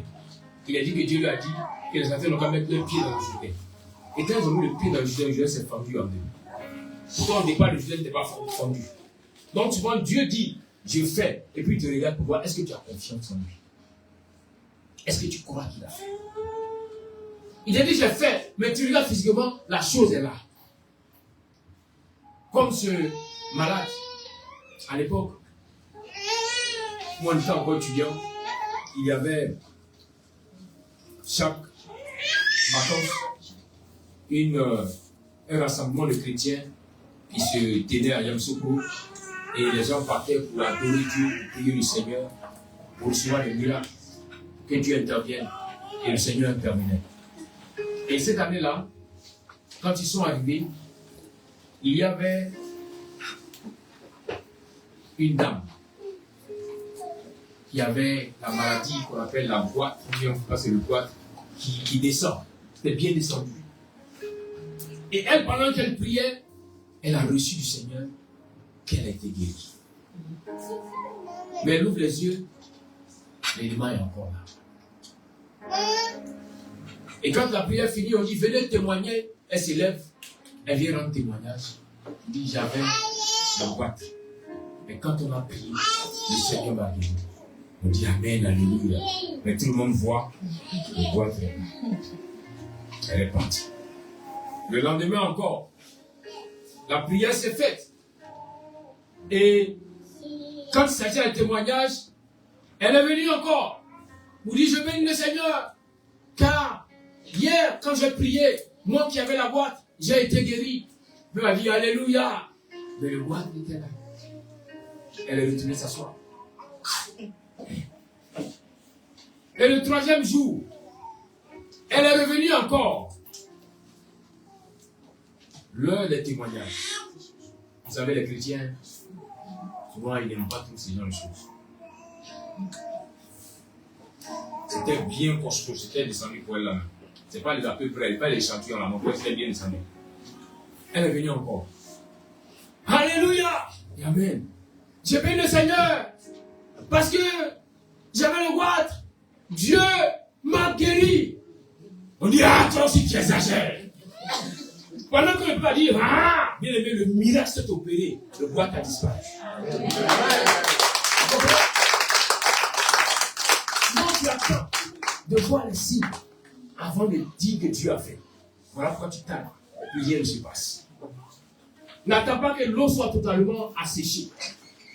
il a dit que Dieu lui a dit que les serviteurs n'ont qu'à mettre le pied dans le Jourdain. Et quand ils ont mis le pied dans le Jourdain s'est fendu en deux. Pourtant au départ, le Jourdain n'était pas fendu. Donc souvent Dieu dit, je fais, et puis il te regarde pour voir, est-ce que tu as confiance en lui? Est-ce que tu crois qu'il a fait? Il a dit, j'ai fait, mais tu regardes physiquement, la chose est là. Comme ce malade, à l'époque, moi, en étant encore étudiant, il y avait chaque vacances un rassemblement de chrétiens qui se tenait à Yamoussoukro et les gens partaient pour adorer Dieu, pour prier le Seigneur, pour recevoir les miracles, que Dieu intervienne et le Seigneur intervenait. Et cette année-là, quand ils sont arrivés, il y avait une dame qui avait la maladie qu'on appelle la boîte, c'est le boîte qui descend. C'était bien descendu. Et elle, pendant qu'elle priait, elle a reçu du Seigneur qu'elle a été guérie. Mais elle ouvre les yeux, l'élément est encore là. Et quand la prière finit, on dit venez témoigner. Elle s'élève, elle vient rendre témoignage. Elle dit j'avais la boîte. Mais quand on a prié, le Seigneur m'a guéri. On dit Amen, Alléluia. Mais tout le monde voit, la boîte est là. Elle est partie. Le lendemain encore, la prière s'est faite. Et quand il s'agit d'un témoignage, elle est venue encore. Vous dit, je bénis le Seigneur. Car hier, quand j'ai prié, moi qui avais la boîte, j'ai été guéri. Elle m'a dit, alléluia. Mais le boîte était là. Elle est retournée s'asseoir. Et le troisième jour, elle est revenue encore. L'heure des témoignages. Vous savez, les chrétiens, souvent, ils n'aiment pas tous ces genres de choses. C'était bien costaud, c'était descendu pour elle là. C'est pas les à peu près, pas les chantillons là, mon frère, c'était bien descendu. Elle est venue encore. Alléluia! Et amen. J'ai béni le Seigneur parce que j'avais le goitre. Dieu m'a guéri. On dit, ah, toi aussi tu exagères. Pendant qu'on ne peut pas dire, ah, bien aimé, le miracle s'est opéré, le goitre a disparu. Non, tu attends de voir les signes avant de dire que Dieu a fait. Voilà pourquoi tu t'arrêtes. Et puis rien ne se passe. N'attends pas que l'eau soit totalement asséchée.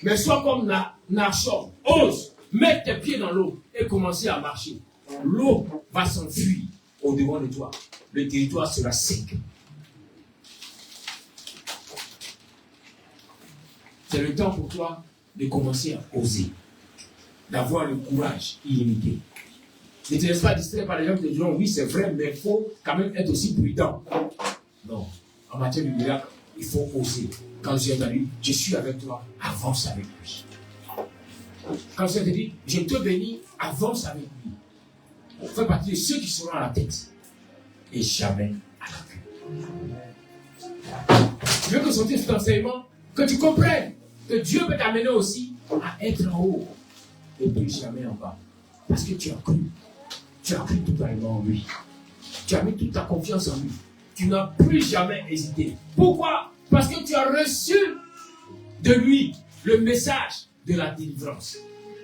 Mais sois comme Nachshon. Ose mettre tes pieds dans l'eau et commencer à marcher. L'eau va s'enfuir au-devant de toi. Le territoire sera sec. C'est le temps pour toi de commencer à oser. D'avoir le courage illimité. Ne te laisse pas distraire par les gens qui te diront, oui c'est vrai, mais il faut quand même être aussi prudent. Non. En matière de miracle, il faut oser. Quand Dieu t'a dit, je suis avec toi, avance avec lui. Quand Dieu t'a dit, je te bénis, avance avec lui. Fais partie de ceux qui seront à la tête et jamais à la queue. Je veux que sortir cet enseignement, que tu comprennes que Dieu peut t'amener aussi à être en haut et plus jamais en bas. Parce que tu as cru. Tu as cru totalement en lui. Tu as mis toute ta confiance en lui. Tu n'as plus jamais hésité. Pourquoi? Parce que tu as reçu de lui le message de la délivrance.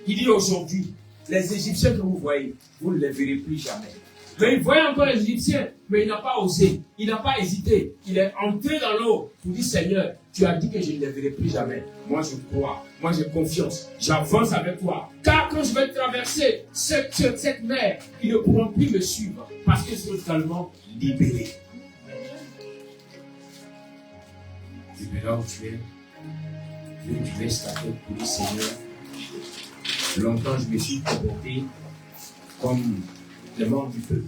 Il dit aujourd'hui, les Égyptiens que vous voyez, vous ne les verrez plus jamais. Mais il voyait encore les Égyptiens, mais il n'a pas osé, il n'a pas hésité. Il est entré dans l'eau pour dire, Seigneur, tu as dit que je ne les verrai plus jamais. Moi je crois, moi j'ai confiance, j'avance avec toi. Car quand je vais traverser cette mer, ils ne pourront plus me suivre parce qu'ils sont totalement libérés. Et là où tu es, tu laisses ta tête pour dire, Seigneur, longtemps je me suis comporté comme les membres du peuple.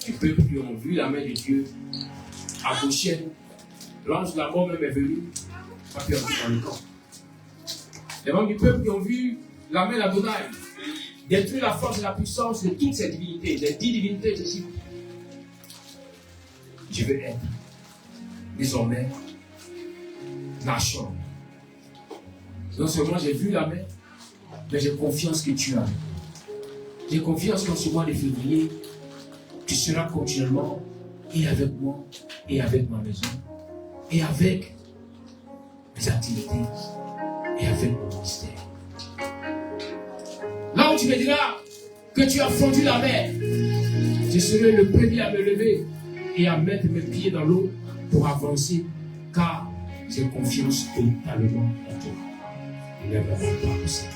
Du peuple qui ont vu la main de Dieu à Goshen. L'ange de la mort même est venu, pas perdu dans le camp. Les membres du peuple qui ont vu la main d'Adonai détruire la force et la puissance de toutes ces divinités, les 10 divinités d'Égypte. Je veux être désormais Nachshon. Non seulement j'ai vu la main, mais j'ai confiance que tu as. J'ai confiance qu'en ce mois de février, tu seras continuellement et avec moi, et avec ma maison, et avec mes activités, et avec mon ministère. Là où tu me diras que tu as fondu la mer, je serai le premier à me lever et à mettre mes pieds dans l'eau pour avancer, car j'ai confiance totalement en toi. Il n'est vraiment pas possible.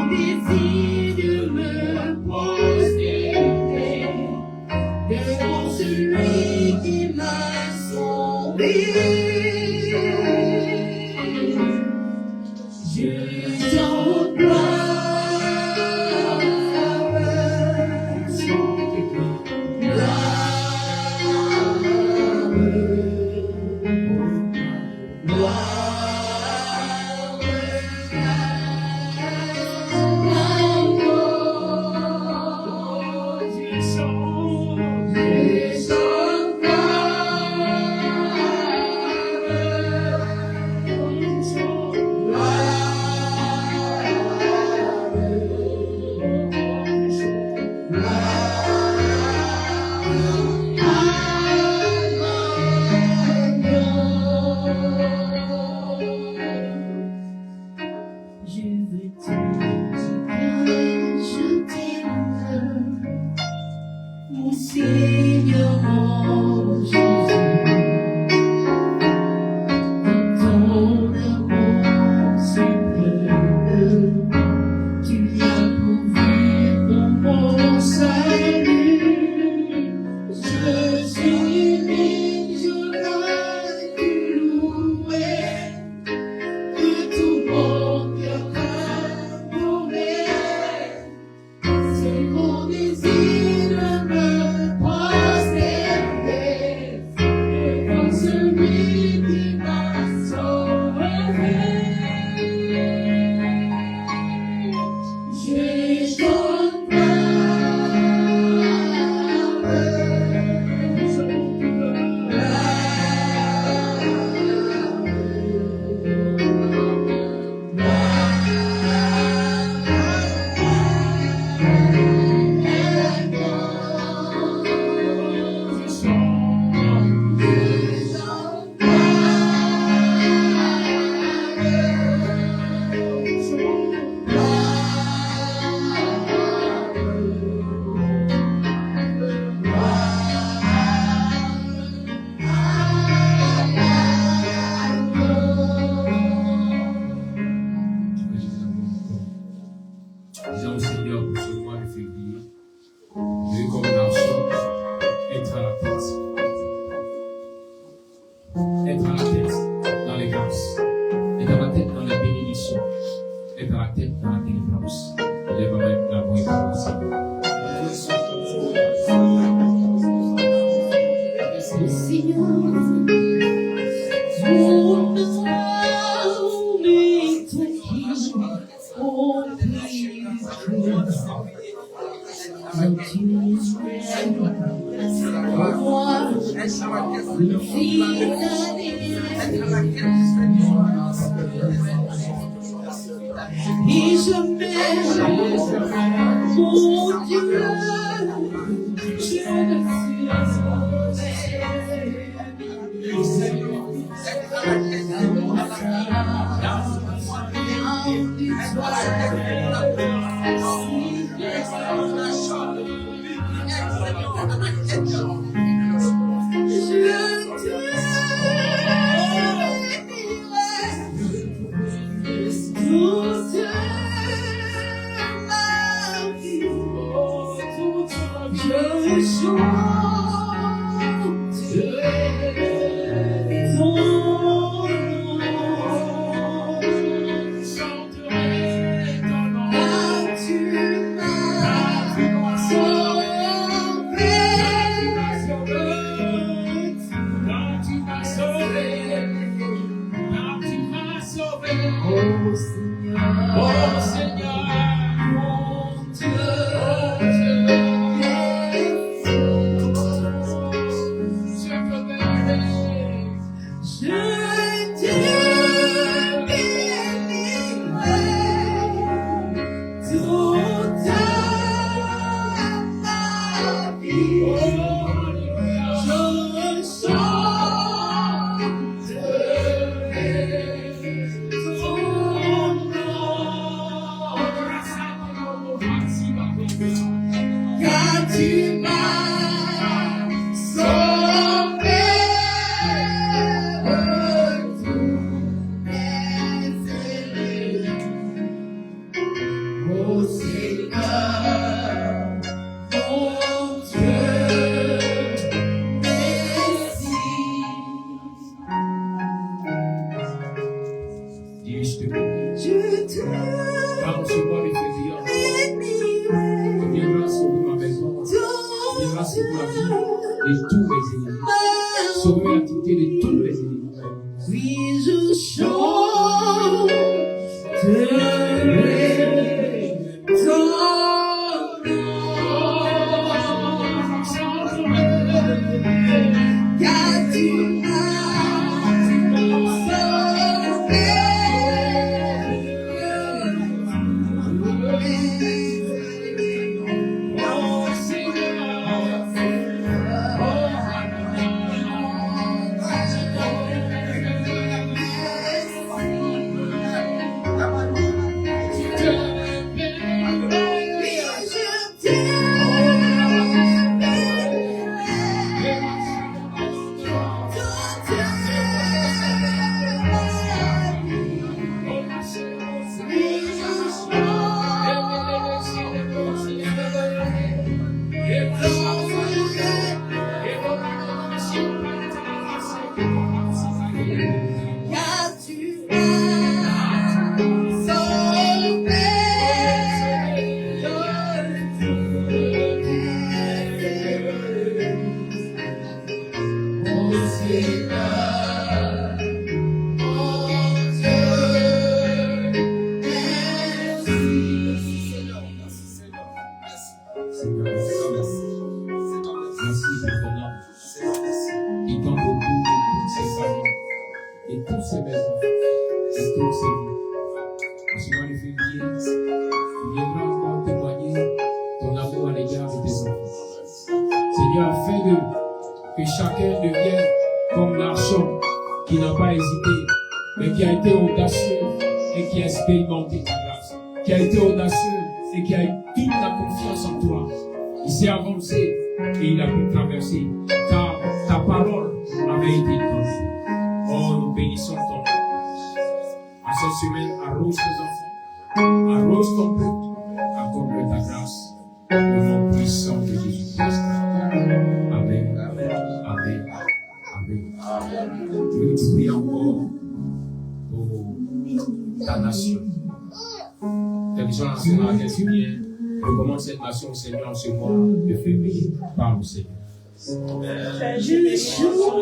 désir de me prosterner devant celui qui m'a sauvé. Je t'en Seigneur mon Jésus, ton amour suprême, tu as prouvé pour mon salut. Je suis libre, je vais te louer, que tout mon cœur t'adorer. C'est mon désir. Disons au Seigneur pour ce mois de février, de comme nation, être à la tête. Être à la tête dans les grâces, être à la tête dans les bénédictions, être à la tête dans la délivrance. Lève avec la voix et la Seigneur. Seigneur, et je m'aime, mon Dieu, je ne Oh Seigneur, mon Dieu, merci. Dis, je te bénis. Je te Va recevoir les prières. bénirai. Tu viendras sauver ma maison. Tu viendras sauver ma vie de tous mes ennemis. Sauver l'activité de tous les ennemis. Oui, je chanterai car tu expérimenté ta grâce, qui a été audacieux et qui a eu toute la confiance en toi. Il s'est avancé et il a pu traverser, car ta parole avait été donnée. Oh, nous bénissons ton nom. À cette semaine, arrose tes enfants, arrose ton peuple, accorde ta grâce, au nom puissant de Jésus-Christ. Amen. Amen. Amen. Amen. Je vais te prier encore pour ta nation. Telle nation dans laquelle tu viens, recommande cette nation, Seigneur, en ce mois de février. Parle, Seigneur. je chante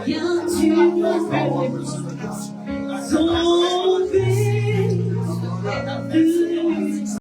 car tu m'as